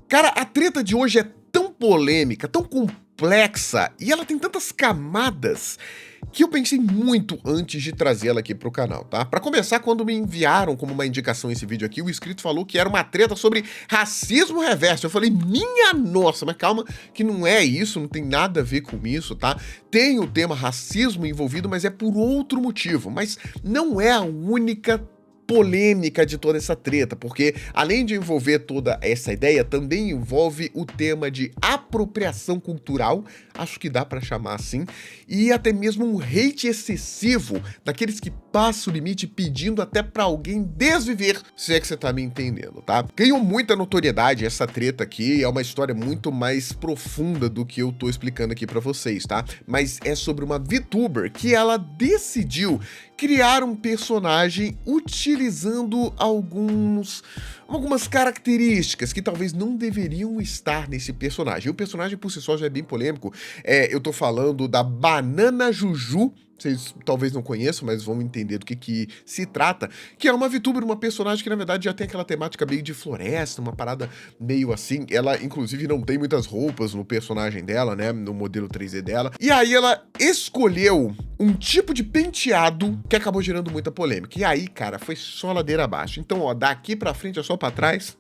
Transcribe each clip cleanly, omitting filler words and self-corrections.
Cara, a treta de hoje é tão polêmica, tão complexa, e ela tem tantas camadas que eu pensei muito antes de trazê-la aqui pro canal, tá? Pra começar, quando me enviaram como uma indicação esse vídeo aqui, o inscrito falou que era uma treta sobre racismo reverso. Eu falei, minha nossa, mas calma, que não é isso, não tem nada a ver com isso, tá? Tem o tema racismo envolvido, mas é por outro motivo, mas não é a única polêmica de toda essa treta, porque além de envolver toda essa ideia, também envolve o tema de apropriação cultural, acho que dá pra chamar assim, e até mesmo um hate excessivo daqueles que passam o limite pedindo até pra alguém desviver, se é que você tá me entendendo, tá? Ganhou muita notoriedade essa treta aqui, é uma história muito mais profunda do que eu tô explicando aqui pra vocês, tá? Mas é sobre uma VTuber que ela decidiu criar um personagem utilizando algumas características que talvez não deveriam estar nesse personagem. E o personagem por si só já é bem polêmico. Eu tô falando da Banana Juju. Vocês talvez não conheçam, mas vão entender do que se trata, que é uma VTuber, uma personagem que na verdade já tem aquela temática meio de floresta, uma parada meio assim. Ela inclusive não tem muitas roupas no personagem dela, né, no modelo 3D dela. E aí ela escolheu um tipo de penteado que acabou gerando muita polêmica. E aí, cara, foi só ladeira abaixo. Então, ó, daqui pra frente é só pra trás.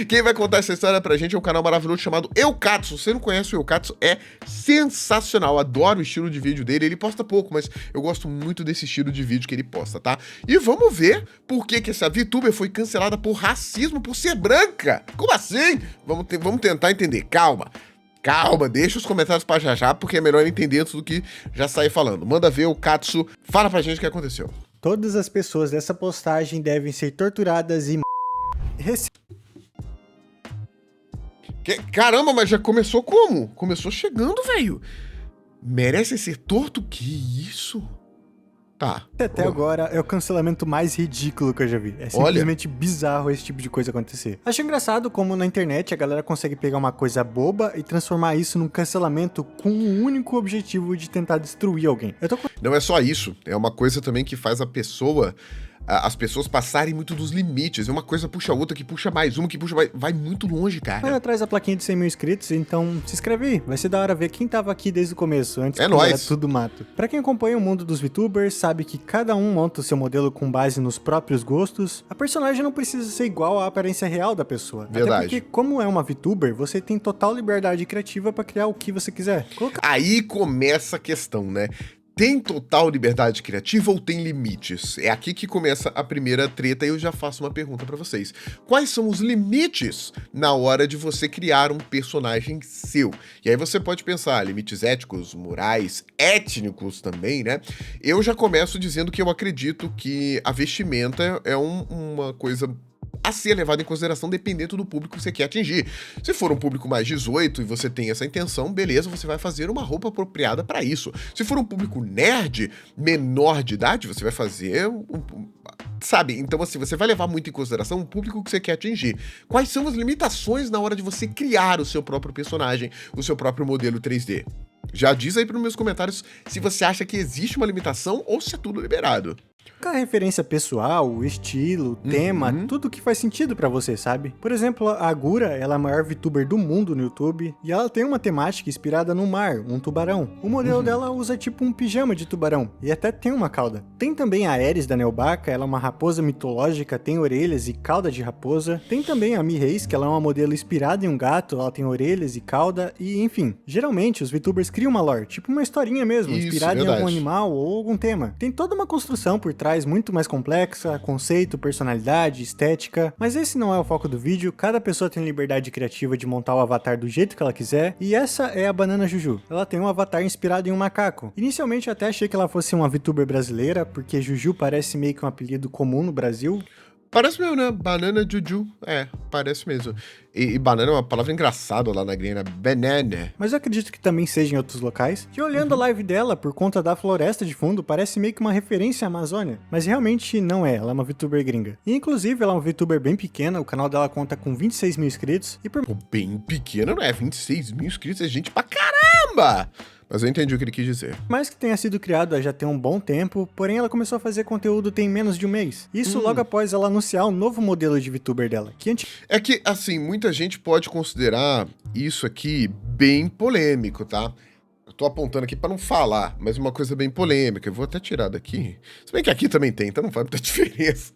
Quem vai contar essa história pra gente é um canal maravilhoso chamado Eukatsu. Se você não conhece o Eukatsu, é sensacional. Adoro o estilo de vídeo dele. Ele posta pouco, mas eu gosto muito desse estilo de vídeo que ele posta, tá? E vamos ver por que essa VTuber foi cancelada por racismo, por ser branca. Como assim? Vamos tentar entender. Calma, deixa os comentários pra já, porque é melhor entender antes do que já sair falando. Manda ver o Katsu, fala pra gente o que aconteceu. Todas as pessoas dessa postagem devem ser torturadas e... Caramba, mas já começou como? Começou chegando, velho. Merece ser torto? Que isso? Tá. Até agora é o cancelamento mais ridículo que eu já vi. É simplesmente bizarro esse tipo de coisa acontecer. Acho engraçado como na internet a galera consegue pegar uma coisa boba e transformar isso num cancelamento com o único objetivo de tentar destruir alguém. Não é só isso, é uma coisa também que faz as pessoas passarem muito dos limites. Uma coisa puxa a outra, que puxa mais uma, que puxa mais... Vai muito longe, cara. Vai atrás da plaquinha de 100 mil inscritos, então se inscreve aí. Vai ser da hora ver quem tava aqui desde o começo, antes que era tudo mato. Pra quem acompanha o mundo dos VTubers, sabe que cada um monta o seu modelo com base nos próprios gostos. A personagem não precisa ser igual à aparência real da pessoa. Verdade. Até porque, como é uma VTuber, você tem total liberdade criativa pra criar o que você quiser. Aí começa a questão, né? Tem total liberdade criativa ou tem limites? É aqui que começa a primeira treta e eu já faço uma pergunta pra vocês. Quais são os limites na hora de você criar um personagem seu? E aí você pode pensar, limites éticos, morais, étnicos também, né? Eu já começo dizendo que eu acredito que a vestimenta é uma coisa a ser levado em consideração dependendo do público que você quer atingir. Se for um público mais 18 e você tem essa intenção, beleza, você vai fazer uma roupa apropriada para isso. Se for um público nerd, menor de idade, você vai fazer sabe? Então assim, você vai levar muito em consideração o público que você quer atingir. Quais são as limitações na hora de você criar o seu próprio personagem, o seu próprio modelo 3D? Já diz aí nos meus comentários se você acha que existe uma limitação ou se é tudo liberado. Com a referência pessoal, o estilo, o tema, tudo que faz sentido pra você, sabe? Por exemplo, a Agura, ela é a maior VTuber do mundo no YouTube, e ela tem uma temática inspirada no mar, um tubarão. O modelo dela usa tipo um pijama de tubarão, e até tem uma cauda. Tem também a Ares da Neobaca, ela é uma raposa mitológica, tem orelhas e cauda de raposa. Tem também a Mi-Reis, que ela é uma modelo inspirada em um gato, ela tem orelhas e cauda, e enfim. Geralmente, os VTubers criam uma lore, tipo uma historinha mesmo, inspirada em algum animal ou algum tema. Tem toda uma construção por trás muito mais complexa, conceito, personalidade, estética, mas esse não é o foco do vídeo. Cada pessoa tem liberdade criativa de montar o avatar do jeito que ela quiser, e essa é a Banana Juju. Ela tem um avatar inspirado em um macaco. Inicialmente eu até achei que ela fosse uma VTuber brasileira, porque Juju parece meio que um apelido comum no Brasil. Parece mesmo, né? Banana Juju. Parece mesmo. E banana é uma palavra engraçada lá na gringa, banana. Mas eu acredito que também seja em outros locais. E olhando a live dela, por conta da floresta de fundo, parece meio que uma referência à Amazônia. Mas realmente não é, ela é uma VTuber gringa. E inclusive ela é uma VTuber bem pequena, o canal dela conta com 26 mil inscritos. E por... Pô, bem pequena, não é? 26 mil inscritos é gente pra caramba! Mas eu entendi o que ele quis dizer. Mais que tenha sido criado já tem um bom tempo, porém ela começou a fazer conteúdo tem menos de um mês. Isso logo após ela anunciar o novo modelo de VTuber dela. É que, assim, muita gente pode considerar isso aqui bem polêmico, tá? Eu tô apontando aqui pra não falar, mas uma coisa bem polêmica. Eu vou até tirar daqui. Se bem que aqui também tem, então não faz muita diferença.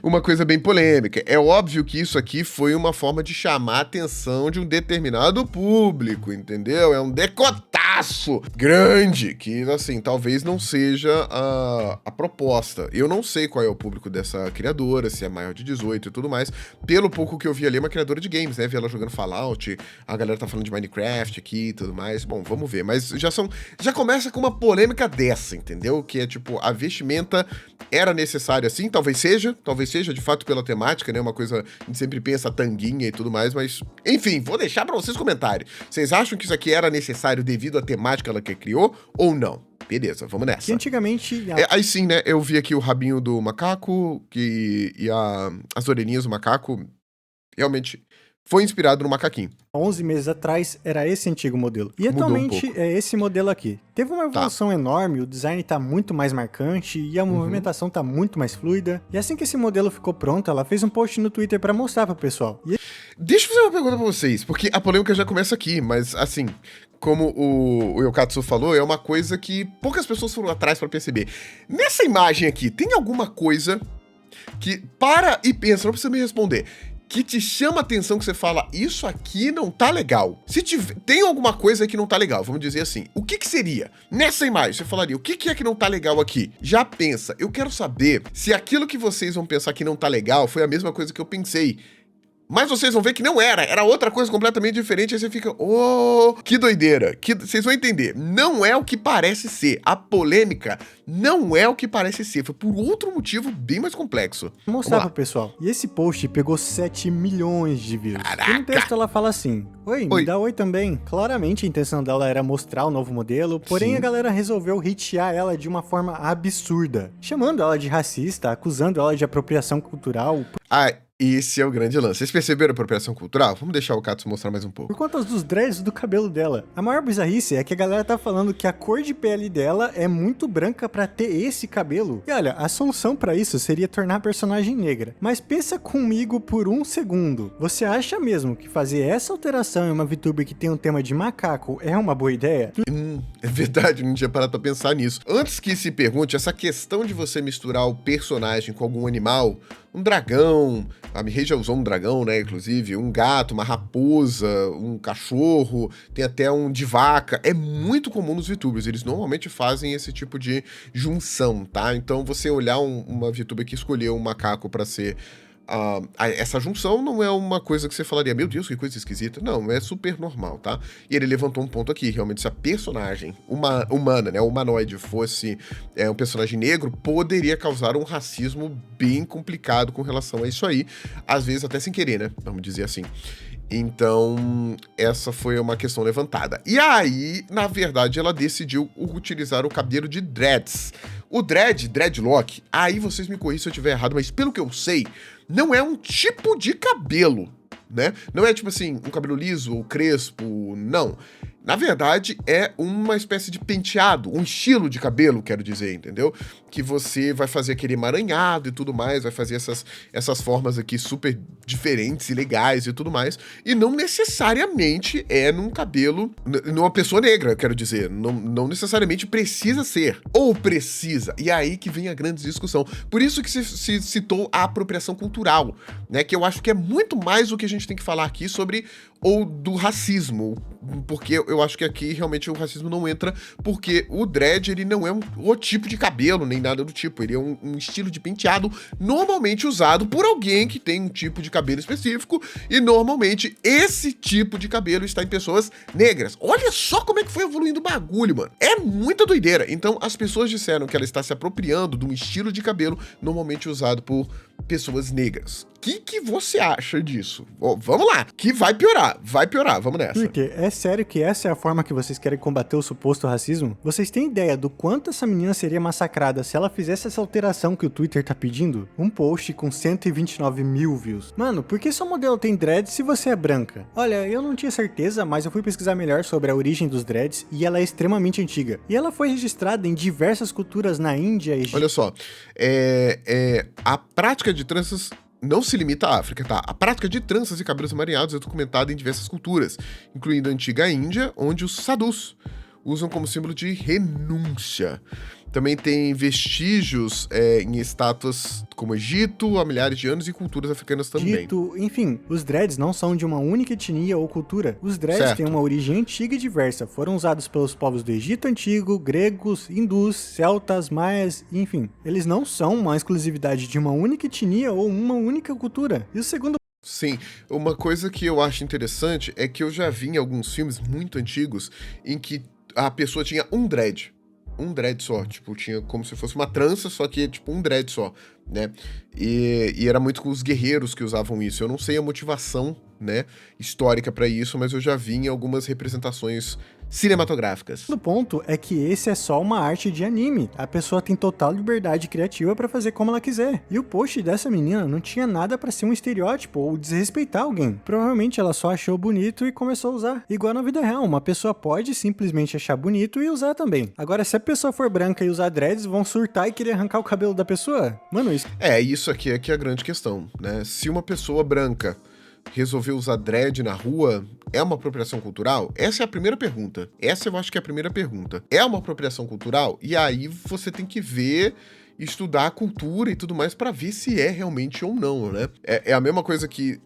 Uma coisa bem polêmica. É óbvio que isso aqui foi uma forma de chamar a atenção de um determinado público, entendeu? É um decotaço grande, que, assim, talvez não seja a proposta. Eu não sei qual é o público dessa criadora, se é maior de 18 e tudo mais. Pelo pouco que eu vi ali, é uma criadora de games, né? Vi ela jogando Fallout, a galera tá falando de Minecraft aqui e tudo mais. Bom, vamos ver. Mas já começa com uma polêmica dessa, entendeu? Que é tipo, a vestimenta era necessária assim, talvez seja de fato pela temática, né? Uma coisa, a gente sempre pensa tanguinha e tudo mais, mas enfim, vou deixar pra vocês comentarem. Vocês acham que isso aqui era necessário devido à temática ela que criou ou não? Beleza, vamos nessa. Que antigamente... Aí sim, né? Eu vi aqui o rabinho do macaco e as orelhinhas do macaco realmente foi inspirado no macaquinho. 11 meses atrás era esse antigo modelo. E Mudou atualmente é esse modelo aqui. Teve uma evolução enorme, o design tá muito mais marcante e a movimentação tá muito mais fluida. E assim que esse modelo ficou pronto, ela fez um post no Twitter pra mostrar pro pessoal. Deixa eu fazer uma pergunta pra vocês, porque a polêmica já começa aqui, mas assim, como o Yokatsu falou, é uma coisa que poucas pessoas foram atrás pra perceber. Nessa imagem aqui, tem alguma coisa que para e pensa, não precisa me responder, que te chama a atenção, que você fala, isso aqui não tá legal. Se tem alguma coisa que não tá legal, vamos dizer assim, o que seria? Nessa imagem, você falaria, o que é que não tá legal aqui? Já pensa, eu quero saber se aquilo que vocês vão pensar que não tá legal foi a mesma coisa que eu pensei. Mas vocês vão ver que não era outra coisa completamente diferente, aí você fica, que doideira, vocês vão entender, não é o que parece ser, a polêmica não é o que parece ser, foi por outro motivo bem mais complexo. Vou mostrar pro pessoal. E esse post pegou 7 milhões de views. Caraca. E no texto ela fala assim, me dá oi também. Claramente a intenção dela era mostrar o novo modelo, porém a galera resolveu hatear ela de uma forma absurda, chamando ela de racista, acusando ela de apropriação cultural. Esse é o grande lance. Vocês perceberam a apropriação cultural? Vamos deixar o Katsu mostrar mais um pouco. Por conta dos dreads do cabelo dela. A maior bizarrice é que a galera tá falando que a cor de pele dela é muito branca pra ter esse cabelo. E olha, a solução pra isso seria tornar a personagem negra. Mas pensa comigo por um segundo. Você acha mesmo que fazer essa alteração em uma VTuber que tem um tema de macaco é uma boa ideia? É verdade, não tinha parado pra pensar nisso. Antes que se pergunte, essa questão de você misturar o personagem com algum animal, um dragão, a Mihei já usou um dragão, né, inclusive, um gato, uma raposa, um cachorro, tem até um de vaca, é muito comum nos VTubers, eles normalmente fazem esse tipo de junção, tá? Então você olhar uma VTuber que escolheu um macaco pra ser essa junção não é uma coisa que você falaria, meu Deus, que coisa esquisita. Não, é super normal, tá? E ele levantou um ponto aqui, realmente, se a personagem humana, né, o humanoide fosse um personagem negro, poderia causar um racismo bem complicado com relação a isso aí, às vezes até sem querer, né, vamos dizer assim. Então, essa foi uma questão levantada. E aí, na verdade, ela decidiu utilizar o cabelo de dreads. O dreadlock, aí vocês me corrigem se eu estiver errado, mas pelo que eu sei, não é um tipo de cabelo, né? Não é tipo assim, um cabelo liso ou crespo, não. Na verdade, é uma espécie de penteado, um estilo de cabelo, quero dizer, entendeu? Que você vai fazer aquele emaranhado e tudo mais, vai fazer essas formas aqui super diferentes e legais e tudo mais, e não necessariamente é num cabelo, numa pessoa negra, quero dizer, não necessariamente precisa ser, ou precisa, e aí que vem a grande discussão. Por isso que se citou a apropriação cultural, né, que eu acho que é muito mais o que a gente tem que falar aqui sobre, ou do racismo, porque eu acho que aqui realmente o racismo não entra, porque o dread, ele não é o tipo de cabelo, nem nada do tipo, ele é um estilo de penteado normalmente usado por alguém que tem um tipo de cabelo específico, e normalmente esse tipo de cabelo está em pessoas negras. Olha só como é que foi evoluindo o bagulho, mano. É muita doideira. Então as pessoas disseram que ela está se apropriando de um estilo de cabelo normalmente usado por pessoas negras. O que você acha disso? Vamos lá, que vai piorar, vamos nessa. Twitter, é sério que essa é a forma que vocês querem combater o suposto racismo? Vocês têm ideia do quanto essa menina seria massacrada se ela fizesse essa alteração que o Twitter tá pedindo? Um post com 129 mil views. Mano, por que seu modelo tem dreads se você é branca? Olha, eu não tinha certeza, mas eu fui pesquisar melhor sobre a origem dos dreads e ela é extremamente antiga. E ela foi registrada em diversas culturas na Índia e... Olha só, a prática de tranças não se limita à África, tá? A prática de tranças e cabelos amareados é documentada em diversas culturas, incluindo a antiga Índia, onde os sadhus usam como símbolo de renúncia. Também tem vestígios em estátuas como Egito há milhares de anos e culturas africanas também. Egito, enfim, os dreads não são de uma única etnia ou cultura. Os dreads têm uma origem antiga e diversa. Foram usados pelos povos do Egito Antigo, gregos, hindus, celtas, maias, enfim. Eles não são uma exclusividade de uma única etnia ou uma única cultura. E o segundo... Sim, uma coisa que eu acho interessante é que eu já vi em alguns filmes muito antigos em que a pessoa tinha um dread só, tipo, tinha como se fosse uma trança, só que tipo um dread só, né? E era muito com os guerreiros que usavam isso. Eu não sei a motivação, né, histórica pra isso, mas eu já vi em algumas representações cinematográficas. O ponto é que esse é só uma arte de anime. A pessoa tem total liberdade criativa pra fazer como ela quiser. E o post dessa menina não tinha nada pra ser um estereótipo ou desrespeitar alguém. Provavelmente ela só achou bonito e começou a usar. Igual na vida real, uma pessoa pode simplesmente achar bonito e usar também. Agora, se a pessoa for branca e usar dreads, vão surtar e querer arrancar o cabelo da pessoa? Mano, isso... Isso aqui é que é a grande questão, né? Se uma pessoa branca resolver usar dread na rua, é uma apropriação cultural? Essa é a primeira pergunta. Essa eu acho que é a primeira pergunta. É uma apropriação cultural? E aí você tem que ver, estudar a cultura e tudo mais pra ver se é realmente ou não, né? É a mesma coisa que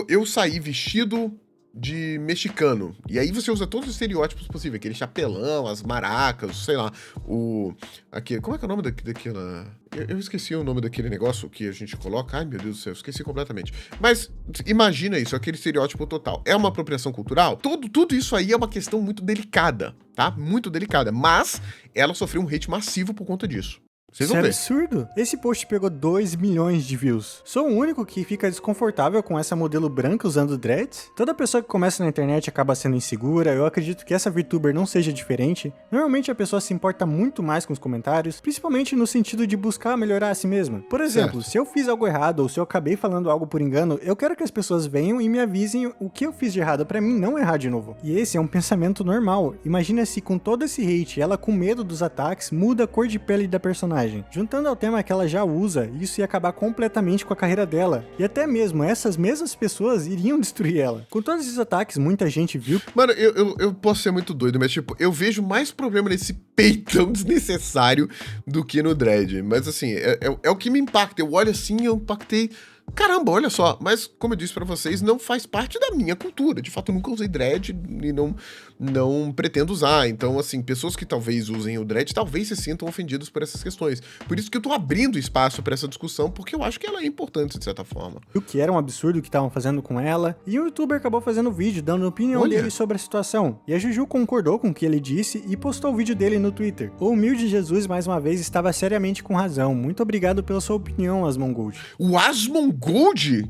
eu saí vestido de mexicano. E aí você usa todos os estereótipos possíveis. Aquele chapelão, as maracas, sei lá, como é que é o nome daquela... Eu esqueci o nome daquele negócio que a gente coloca. Ai, meu Deus do céu, esqueci completamente. Mas imagina isso, aquele estereótipo total. É uma apropriação cultural? Tudo isso aí é uma questão muito delicada, tá? Muito delicada. Mas ela sofreu um hate massivo por conta disso. Vocês vão ver. Isso é absurdo. Esse post pegou 2 milhões de views. Sou o único que fica desconfortável com essa modelo branca usando dreads? Toda pessoa que começa na internet acaba sendo insegura. Eu acredito que essa VTuber não seja diferente. Normalmente a pessoa se importa muito mais com os comentários, principalmente no sentido de buscar melhorar a si mesma. Por exemplo, se eu fiz algo errado ou se eu acabei falando algo por engano, eu quero que as pessoas venham e me avisem o que eu fiz de errado pra mim não errar de novo. E esse é um pensamento normal. Imagina se com todo esse hate, ela com medo dos ataques, muda a cor de pele da personagem. Juntando ao tema que ela já usa, isso ia acabar completamente com a carreira dela. E até mesmo essas mesmas pessoas iriam destruir ela. Com todos esses ataques, muita gente viu... Mano, eu posso ser muito doido, mas tipo, eu vejo mais problema nesse peitão desnecessário do que no dread. Mas assim, é o que me impacta. Eu olho assim e eu impactei... Caramba, olha só, mas como eu disse pra vocês, não faz parte da minha cultura. De fato, eu nunca usei dread e não pretendo usar. Então, assim, pessoas que talvez usem o dread, talvez se sintam ofendidas por essas questões. Por isso que eu tô abrindo espaço pra essa discussão, porque eu acho que ela é importante, de certa forma. O que era um absurdo que estavam fazendo com ela, e o youtuber acabou fazendo vídeo, dando a opinião dele sobre a situação. E a Juju concordou com o que ele disse e postou o vídeo dele no Twitter. O humilde Jesus, mais uma vez, estava seriamente com razão. Muito obrigado pela sua opinião, Asmongold. O Asmongold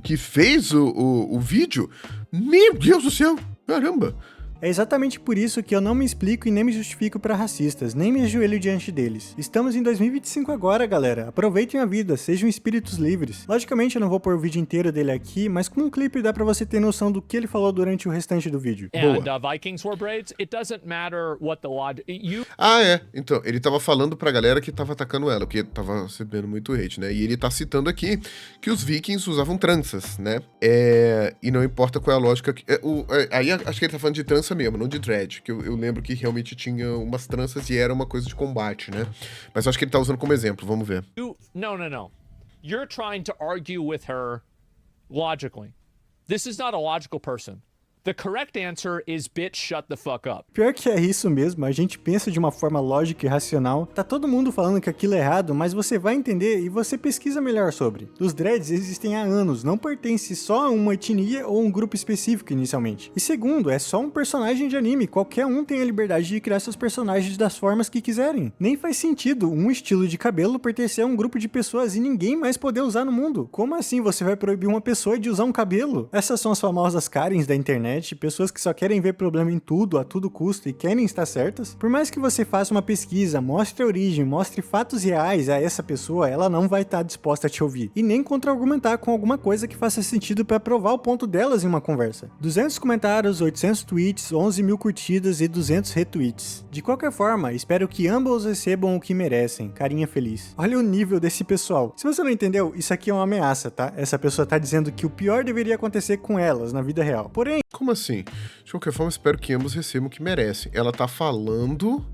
que fez o vídeo? Meu Deus do céu, caramba! É exatamente por isso que eu não me explico e nem me justifico pra racistas, nem me ajoelho diante deles. Estamos em 2025 agora, galera. Aproveitem a vida, sejam espíritos livres. Logicamente eu não vou pôr o vídeo inteiro dele aqui, mas com um clipe dá pra você ter noção do que ele falou durante o restante do vídeo. And Vikings wore braids. It doesn't matter what the law... Então, ele tava falando pra galera que tava atacando ela, porque tava recebendo muito hate, né? E ele tá citando aqui que os vikings usavam tranças, né? E não importa qual é a lógica... Aí acho que ele tá falando de trança mesmo, não de dread, que eu lembro que realmente tinha umas tranças e era uma coisa de combate, né? Mas acho que ele tá usando como exemplo, vamos ver. No. You're trying to argue with her logically. This is not a logical person. The correct answer is bitch shut the fuck up. Pior que é isso mesmo, a gente pensa de uma forma lógica e racional, tá todo mundo falando que aquilo é errado, mas você vai entender e você pesquisa melhor sobre. Os dreads existem há anos, não pertence só a uma etnia ou um grupo específico inicialmente. E segundo, é só um personagem de anime, qualquer um tem a liberdade de criar seus personagens das formas que quiserem. Nem faz sentido um estilo de cabelo pertencer a um grupo de pessoas e ninguém mais poder usar no mundo. Como assim você vai proibir uma pessoa de usar um cabelo? Essas são as famosas Karens da internet, pessoas que só querem ver problema em tudo, a todo custo e querem estar certas. Por mais que você faça uma pesquisa, mostre a origem, mostre fatos reais a essa pessoa, ela não vai estar disposta a te ouvir. E nem contra-argumentar com alguma coisa que faça sentido para provar o ponto delas em uma conversa. 200 comentários, 800 tweets, 11 mil curtidas e 200 retweets. De qualquer forma, espero que ambos recebam o que merecem. Carinha feliz. Olha o nível desse pessoal. Se você não entendeu, isso aqui é uma ameaça, tá? Essa pessoa tá dizendo que o pior deveria acontecer com elas na vida real. Porém, Como assim? De qualquer forma, espero que ambos recebam o que merecem. Ela tá falando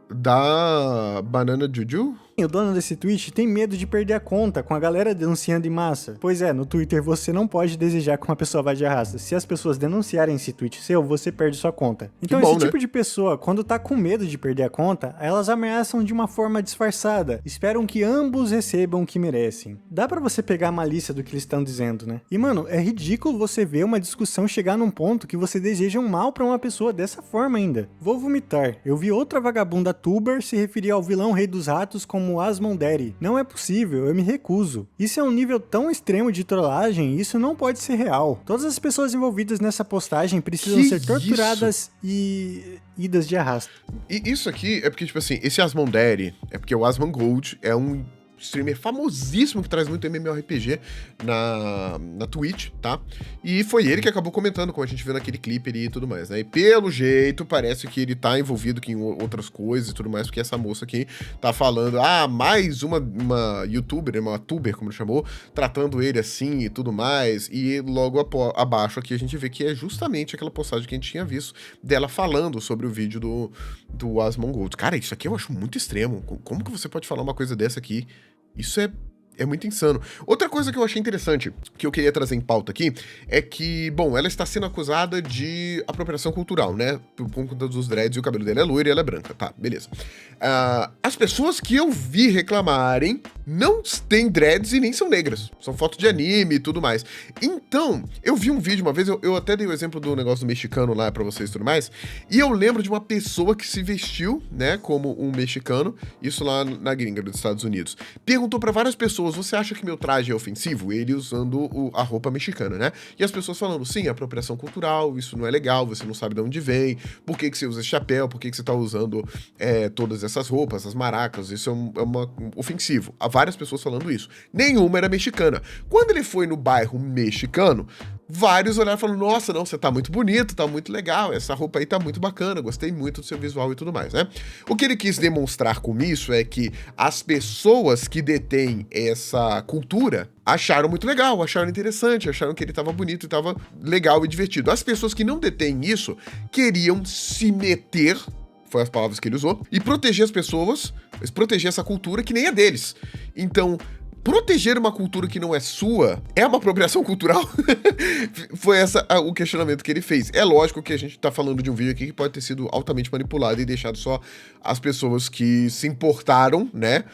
da Banana Juju? o dono desse tweet tem medo de perder a conta com a galera denunciando em massa. Pois é, no Twitter você não pode desejar que uma pessoa vá de arrasta. Se as pessoas denunciarem esse tweet seu, você perde sua conta. Então esse tipo de pessoa, quando tá com medo de perder a conta, elas ameaçam de uma forma disfarçada. Esperam que ambos recebam o que merecem. Dá pra você pegar a malícia do que eles estão dizendo, né? E mano, é ridículo você ver uma discussão chegar num ponto que você deseja um mal pra uma pessoa dessa forma ainda. Vou vomitar. Eu vi outra vagabunda tuber se referir ao vilão rei dos ratos como Asmodee. Não é possível, eu me recuso. Isso é um nível tão extremo de trollagem, isso não pode ser real. Todas as pessoas envolvidas nessa postagem precisam ser torturadas e idas de arrasto. E isso aqui é porque, tipo assim, esse Asmodee é porque o Asmongold é um streamer famosíssimo que traz muito MMORPG na Twitch, tá? E foi ele que acabou comentando, como a gente viu naquele clipe ali e tudo mais, né? E pelo jeito, parece que ele tá envolvido em outras coisas e tudo mais, porque essa moça aqui tá falando, mais uma youtuber, uma tuber, como ele chamou, tratando ele assim e tudo mais, e logo abaixo aqui a gente vê que é justamente aquela postagem que a gente tinha visto dela falando sobre o vídeo do Asmongold. Cara, isso aqui eu acho muito extremo. Como que você pode falar uma coisa dessa aqui? Isso é muito insano. Outra coisa que eu achei interessante, que eu queria trazer em pauta aqui, é que, bom, ela está sendo acusada de apropriação cultural, né? Por conta dos dreads e o cabelo dela é loiro e ela é branca. Tá, beleza. As pessoas que eu vi reclamarem não têm dreads e nem são negras. São fotos de anime e tudo mais. Então, eu vi um vídeo uma vez, eu até dei o exemplo do negócio do mexicano lá pra vocês e tudo mais, e eu lembro de uma pessoa que se vestiu, né, como um mexicano, isso lá na gringa dos Estados Unidos. Perguntou pra várias pessoas, você acha que meu traje é ofensivo? Ele usando a roupa mexicana, né? E as pessoas falando, sim, apropriação cultural, isso não é legal, você não sabe de onde vem, por que você usa esse chapéu, por que você tá usando todas essas roupas, as maracas, isso é ofensivo. Há várias pessoas falando isso. Nenhuma era mexicana. Quando ele foi no bairro mexicano, vários olharam e falaram, nossa, não, você tá muito bonito, tá muito legal, essa roupa aí tá muito bacana, gostei muito do seu visual e tudo mais, né? O que ele quis demonstrar com isso é que as pessoas que detêm essa cultura acharam muito legal, acharam interessante, acharam que ele tava bonito e tava legal e divertido. As pessoas que não detêm isso queriam se meter, foi as palavras que ele usou, e proteger as pessoas, proteger essa cultura que nem é deles. Então, proteger uma cultura que não é sua é uma apropriação cultural? Foi o questionamento que ele fez. É lógico que a gente tá falando de um vídeo aqui que pode ter sido altamente manipulado e deixado só as pessoas que se importaram, né?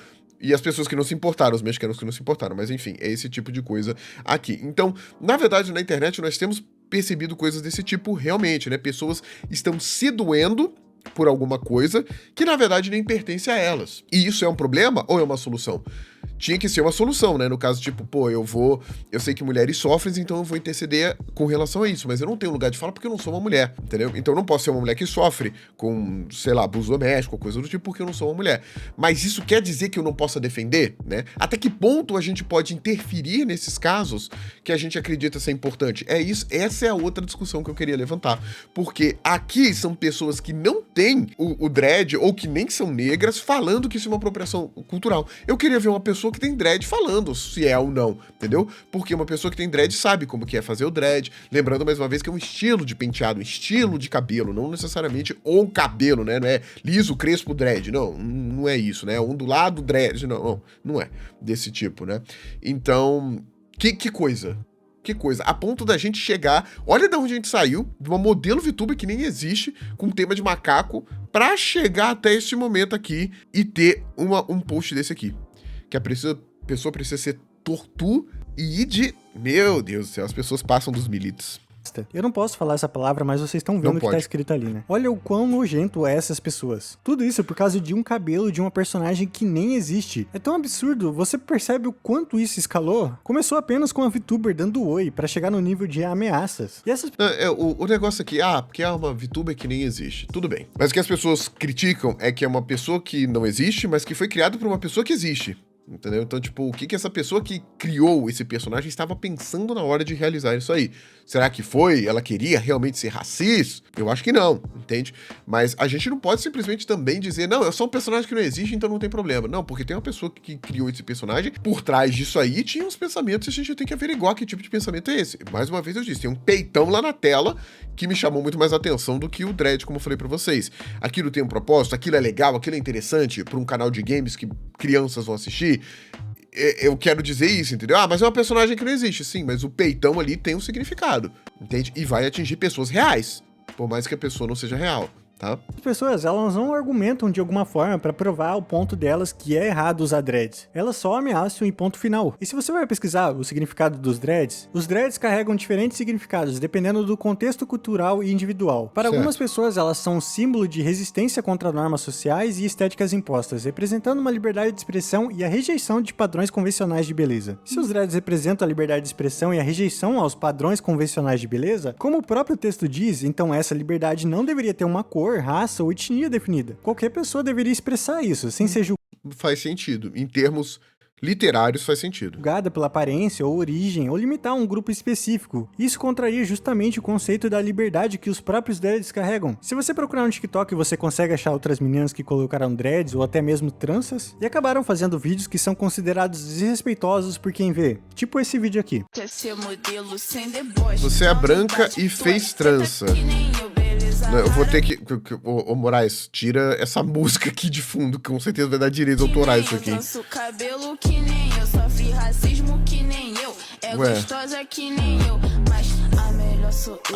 E as pessoas que não se importaram, os mexicanos que não se importaram. Mas enfim, é esse tipo de coisa aqui. Então, na verdade, na internet nós temos percebido coisas desse tipo realmente, né? Pessoas estão se doendo por alguma coisa que na verdade nem pertence a elas. E isso é um problema ou é uma solução? Tinha que ser uma solução, né? No caso, tipo, eu sei que mulheres sofrem, então eu vou interceder com relação a isso, mas eu não tenho lugar de fala porque eu não sou uma mulher, entendeu? Então eu não posso ser uma mulher que sofre com, sei lá, abuso doméstico, coisa do tipo, porque eu não sou uma mulher. Mas isso quer dizer que eu não possa defender, né? Até que ponto a gente pode interferir nesses casos que a gente acredita ser importante? Essa é a outra discussão que eu queria levantar. Porque aqui são pessoas que não têm o dread ou que nem são negras falando que isso é uma apropriação cultural. Eu queria ver uma pessoa que tem dread falando se é ou não, entendeu? Porque uma pessoa que tem dread sabe como que é fazer o dread, lembrando mais uma vez que é um estilo de penteado, um estilo de cabelo, não necessariamente o cabelo, né? Não é liso, crespo, dread, não é isso, né? Ondulado, dread, não é desse tipo, né? Então, que coisa. que coisa. A ponto da gente chegar... Olha de onde a gente saiu, de uma modelo VTuber que nem existe, com tema de macaco, pra chegar até este momento aqui e ter um post desse aqui. Que a pessoa precisa ser tortu e de... Meu Deus do céu, as pessoas passam dos militos. Eu não posso falar essa palavra, mas vocês estão vendo o que tá escrito ali, né? Olha o quão nojento é essas pessoas. Tudo isso por causa de um cabelo de uma personagem que nem existe. É tão absurdo, você percebe o quanto isso escalou? Começou apenas com a VTuber dando oi, pra chegar no nível de ameaças. E essas... O negócio aqui, porque é uma VTuber que nem existe. Tudo bem. Mas o que as pessoas criticam é que é uma pessoa que não existe, mas que foi criada por uma pessoa que existe. Entendeu? Então, tipo, o que essa pessoa que criou esse personagem estava pensando na hora de realizar isso aí? Será que foi? Ela queria realmente ser racista? Eu acho que não, entende? Mas a gente não pode simplesmente também dizer, não, é só um personagem que não existe, então não tem problema. Não, porque tem uma pessoa que criou esse personagem, por trás disso aí tinha uns pensamentos e a gente tem que averiguar que tipo de pensamento é esse. Mais uma vez eu disse, tem um peitão lá na tela que me chamou muito mais atenção do que o Dredd, como eu falei pra vocês. Aquilo tem um propósito, aquilo é legal, aquilo é interessante pra um canal de games que crianças vão assistir. Eu quero dizer isso, entendeu? Mas é uma personagem que não existe, sim, mas o peitão ali tem um significado, entende? E vai atingir pessoas reais, por mais que a pessoa não seja real, tá? As pessoas, elas não argumentam de alguma forma pra provar o ponto delas que é errado usar dreads. Elas só ameaçam em ponto final. E se você vai pesquisar o significado dos dreads, os dreads carregam diferentes significados, dependendo do contexto cultural e individual. Para algumas pessoas, elas são um símbolo de resistência contra normas sociais e estéticas impostas, representando uma liberdade de expressão e a rejeição de padrões convencionais de beleza. Se os dreads representam a liberdade de expressão e a rejeição aos padrões convencionais de beleza, como o próprio texto diz, então essa liberdade não deveria ter uma cor, raça ou etnia definida. Qualquer pessoa deveria expressar isso, sem ser Faz sentido. Em termos literários, faz sentido. julgada pela aparência ou origem, ou limitar um grupo específico. Isso contraria justamente o conceito da liberdade que os próprios dreads carregam. Se você procurar no TikTok, você consegue achar outras meninas que colocaram dreads ou até mesmo tranças e acabaram fazendo vídeos que são considerados desrespeitosos por quem vê. Tipo esse vídeo aqui. Você é branca e fez trança. Eu vou ter que... Ô, Moraes, tira essa música aqui de fundo, que com certeza vai dar direitos autorais isso aqui. Cabelo que nem eu, sofri racismo que nem eu. É gostosa que nem eu, mas a melhor sou eu.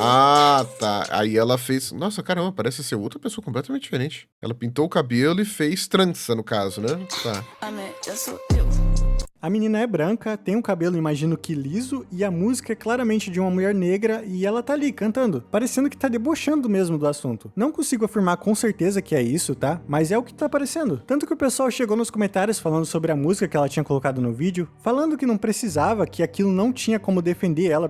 Tá. Aí ela fez... Nossa, caramba, parece ser outra pessoa completamente diferente. Ela pintou o cabelo e fez trança, no caso, né? Tá. A melhor sou eu. A menina é branca, tem um cabelo, imagino que liso, e a música é claramente de uma mulher negra e ela tá ali cantando, parecendo que tá debochando mesmo do assunto. Não consigo afirmar com certeza que é isso, tá? Mas é o que tá parecendo. Tanto que o pessoal chegou nos comentários falando sobre a música que ela tinha colocado no vídeo, falando que não precisava, que aquilo não tinha como defender ela.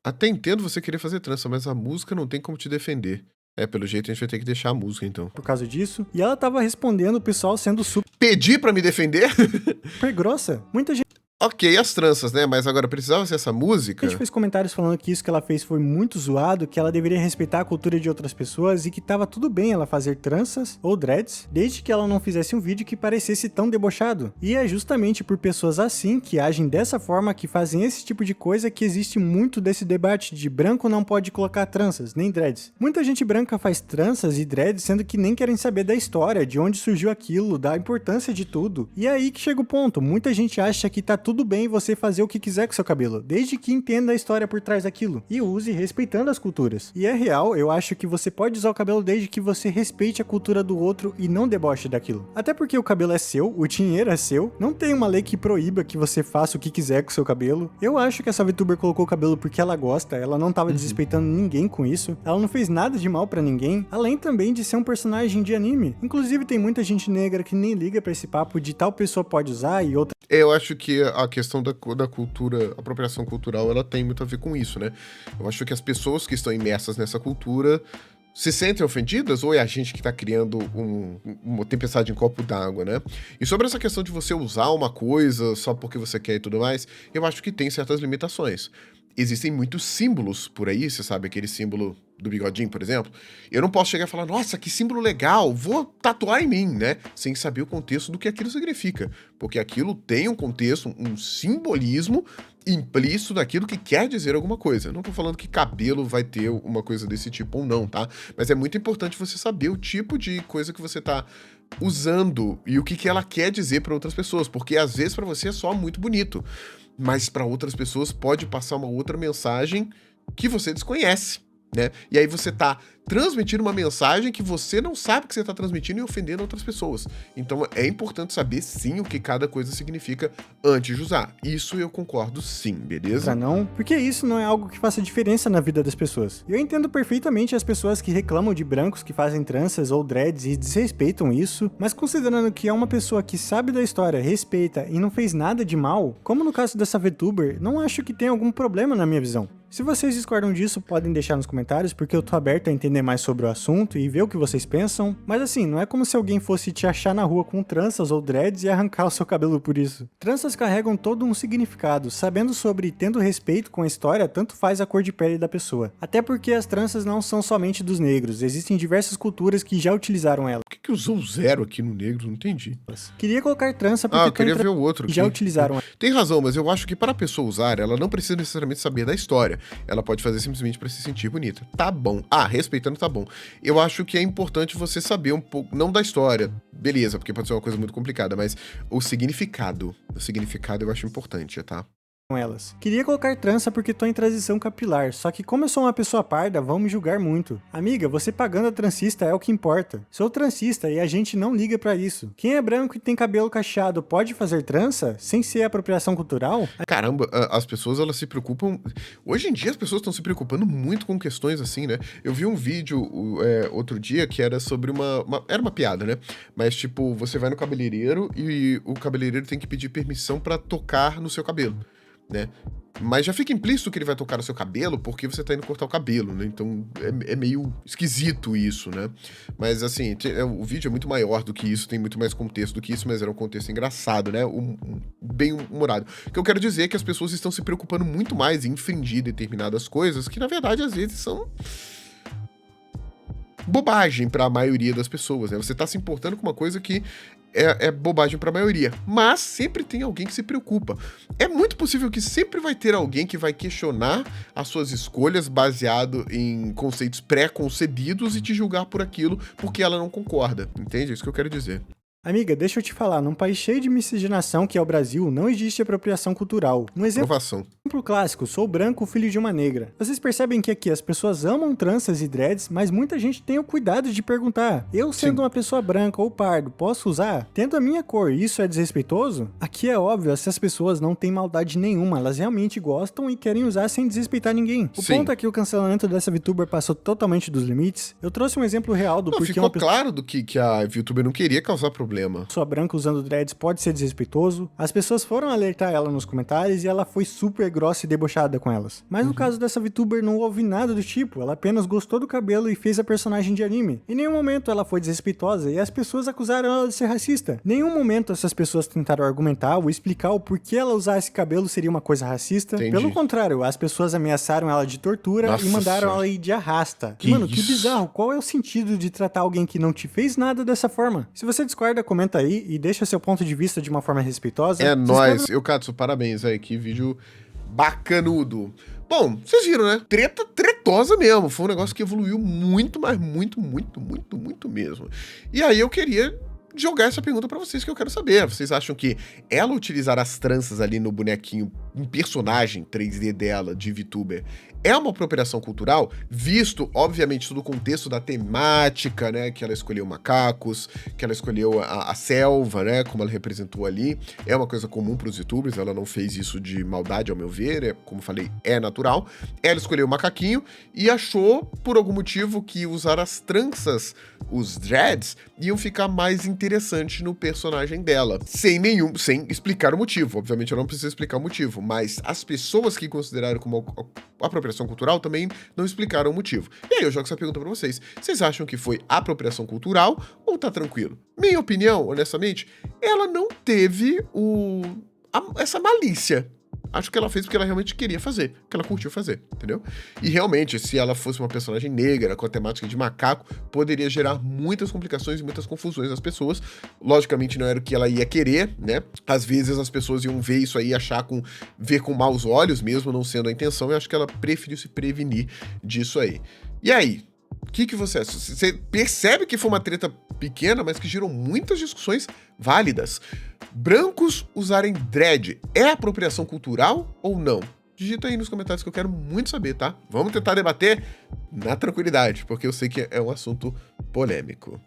Até entendo você querer fazer trança, mas a música não tem como te defender. Pelo jeito a gente vai ter que deixar a música, então. Por causa disso, e ela tava respondendo o pessoal sendo Pedir pra me defender? super grossa. Muita gente Ok, as tranças, né? Mas agora precisava ser essa música? A gente fez comentários falando que isso que ela fez foi muito zoado, que ela deveria respeitar a cultura de outras pessoas e que tava tudo bem ela fazer tranças ou dreads, desde que ela não fizesse um vídeo que parecesse tão debochado. E é justamente por pessoas assim, que agem dessa forma, que fazem esse tipo de coisa, que existe muito desse debate de branco não pode colocar tranças, nem dreads. Muita gente branca faz tranças e dreads, sendo que nem querem saber da história, de onde surgiu aquilo, da importância de tudo. E é aí que chega o ponto, muita gente acha que tá tudo bem você fazer o que quiser com seu cabelo, desde que entenda a história por trás daquilo, e use respeitando as culturas. E é real, eu acho que você pode usar o cabelo desde que você respeite a cultura do outro e não deboche daquilo. Até porque o cabelo é seu, o dinheiro é seu, não tem uma lei que proíba que você faça o que quiser com seu cabelo. Eu acho que essa VTuber colocou o cabelo porque ela gosta, ela não tava desrespeitando ninguém com isso, ela não fez nada de mal pra ninguém, além também de ser um personagem de anime. Inclusive tem muita gente negra que nem liga pra esse papo de tal pessoa pode usar e outra... Eu acho que a questão da cultura, apropriação cultural, ela tem muito a ver com isso, né? Eu acho que as pessoas que estão imersas nessa cultura se sentem ofendidas ou é a gente que tá criando uma tempestade em copo d'água, né? E sobre essa questão de você usar uma coisa só porque você quer e tudo mais, eu acho que tem certas limitações. Existem muitos símbolos por aí, você sabe, aquele símbolo do bigodinho, por exemplo. Eu não posso chegar e falar, nossa, que símbolo legal, vou tatuar em mim, né? Sem saber o contexto do que aquilo significa. Porque aquilo tem um contexto, um simbolismo, implícito naquilo que quer dizer alguma coisa. Não tô falando que cabelo vai ter uma coisa desse tipo ou não, tá? Mas é muito importante você saber o tipo de coisa que você tá usando e o que ela quer dizer para outras pessoas, porque às vezes para você é só muito bonito, mas para outras pessoas pode passar uma outra mensagem que você desconhece, né? E aí você tá transmitindo uma mensagem que você não sabe que você tá transmitindo e ofendendo outras pessoas. Então é importante saber sim o que cada coisa significa antes de usar. Isso eu concordo sim, beleza? Não, porque isso não é algo que faça diferença na vida das pessoas. Eu entendo perfeitamente as pessoas que reclamam de brancos que fazem tranças ou dreads e desrespeitam isso, mas considerando que é uma pessoa que sabe da história, respeita e não fez nada de mal, como no caso dessa VTuber, não acho que tenha algum problema na minha visão. Se vocês discordam disso, podem deixar nos comentários, porque eu tô aberto a entender mais sobre o assunto e ver o que vocês pensam, mas assim, não é como se alguém fosse te achar na rua com tranças ou dreads e arrancar o seu cabelo por isso. Tranças carregam todo um significado, sabendo sobre e tendo respeito com a história, tanto faz a cor de pele da pessoa. Até porque as tranças não são somente dos negros, existem diversas culturas que já utilizaram elas. Por que usou o 0 aqui no negro? Não entendi. Queria colocar trança porque eu queria ver o outro aqui. já utilizaram ela. Tem razão, mas eu acho que para a pessoa usar, ela não precisa necessariamente saber da história. Ela pode fazer simplesmente para se sentir bonita. Tá bom. Respeitando, tá bom. Eu acho que é importante você saber um pouco, não da história, beleza, porque pode ser uma coisa muito complicada, mas o significado. O significado eu acho importante, tá? Elas. Queria colocar trança porque tô em transição capilar, só que como eu sou uma pessoa parda, vão me julgar muito. Amiga, você pagando a transista é o que importa. Sou transista e a gente não liga pra isso. Quem é branco e tem cabelo cacheado pode fazer trança sem ser apropriação cultural? Caramba, as pessoas elas se preocupam... Hoje em dia as pessoas estão se preocupando muito com questões assim, né? Eu vi um vídeo outro dia que era sobre era uma piada, né? Mas tipo, você vai no cabeleireiro e o cabeleireiro tem que pedir permissão pra tocar no seu cabelo, né? Mas já fica implícito que ele vai tocar no seu cabelo porque você tá indo cortar o cabelo, né? Então é meio esquisito isso, né? Mas assim, o vídeo é muito maior do que isso, tem muito mais contexto do que isso, mas era um contexto engraçado, né? Bem humorado. O que eu quero dizer é que as pessoas estão se preocupando muito mais em infringir determinadas coisas que, na verdade, às vezes são bobagem para a maioria das pessoas, né? Você tá se importando com uma coisa que é bobagem para a maioria, mas sempre tem alguém que se preocupa. É muito possível que sempre vai ter alguém que vai questionar as suas escolhas baseado em conceitos pré-concebidos e te julgar por aquilo porque ela não concorda, entende? É isso que eu quero dizer. Amiga, deixa eu te falar, num país cheio de miscigenação que é o Brasil, não existe apropriação cultural. Um exemplo clássico, sou branco, filho de uma negra. Vocês percebem que aqui as pessoas amam tranças e dreads, mas muita gente tem o cuidado de perguntar, eu sendo uma pessoa branca ou pardo, posso usar? Tendo a minha cor, isso é desrespeitoso? Aqui é óbvio, essas pessoas não têm maldade nenhuma, elas realmente gostam e querem usar sem desrespeitar ninguém. O ponto é que o cancelamento dessa VTuber passou totalmente dos limites. Eu trouxe um exemplo real do porquê ficou claro do que a VTuber não queria causar problema. Pessoa branca usando dreads pode ser desrespeitoso. As pessoas foram alertar ela nos comentários e ela foi super grossa e debochada com elas. Mas no caso dessa VTuber não houve nada do tipo, ela apenas gostou do cabelo e fez a personagem de anime. Em nenhum momento ela foi desrespeitosa e as pessoas acusaram ela de ser racista. Em nenhum momento essas pessoas tentaram argumentar ou explicar o porquê ela usar esse cabelo seria uma coisa racista. Entendi. Pelo contrário, as pessoas ameaçaram ela de tortura e mandaram ela ir de arrasta. Que bizarro, qual é o sentido de tratar alguém que não te fez nada dessa forma? Se você discorda, comenta aí e deixa seu ponto de vista de uma forma respeitosa. É nóis. Katsu, parabéns aí, que vídeo bacanudo. Bom, vocês viram, né? Tretosa mesmo. Foi um negócio que evoluiu muito, mas muito mesmo. E aí eu queria jogar essa pergunta pra vocês que eu quero saber. Vocês acham que ela utilizar as tranças ali no bonequinho, um personagem 3D dela, de VTuber, é uma apropriação cultural, visto, obviamente, todo o contexto da temática, né, que ela escolheu macacos, que ela escolheu a selva, né, como ela representou ali, é uma coisa comum para os youtubers, ela não fez isso de maldade, ao meu ver, como falei, é natural. Ela escolheu o macaquinho e achou, por algum motivo, que usar as tranças, os dreads, iam ficar mais interessante no personagem dela, sem explicar o motivo. Obviamente, eu não preciso explicar o motivo, mas as pessoas que consideraram como apropriação cultural também não explicaram o motivo. E aí eu jogo essa pergunta pra vocês. Vocês acham que foi apropriação cultural ou tá tranquilo? Minha opinião, honestamente, ela não teve essa malícia. Acho que ela fez porque ela realmente queria fazer, que ela curtiu fazer, entendeu? E realmente, se ela fosse uma personagem negra, com a temática de macaco, poderia gerar muitas complicações e muitas confusões nas pessoas. Logicamente não era o que ela ia querer, né? Às vezes as pessoas iam ver isso aí, ver com maus olhos, mesmo não sendo a intenção, e acho que ela preferiu se prevenir disso aí. E aí? O que você acha? Você percebe que foi uma treta pequena, mas que gerou muitas discussões válidas. Brancos usarem dread é apropriação cultural ou não? Digita aí nos comentários que eu quero muito saber, tá? Vamos tentar debater na tranquilidade, porque eu sei que é um assunto polêmico.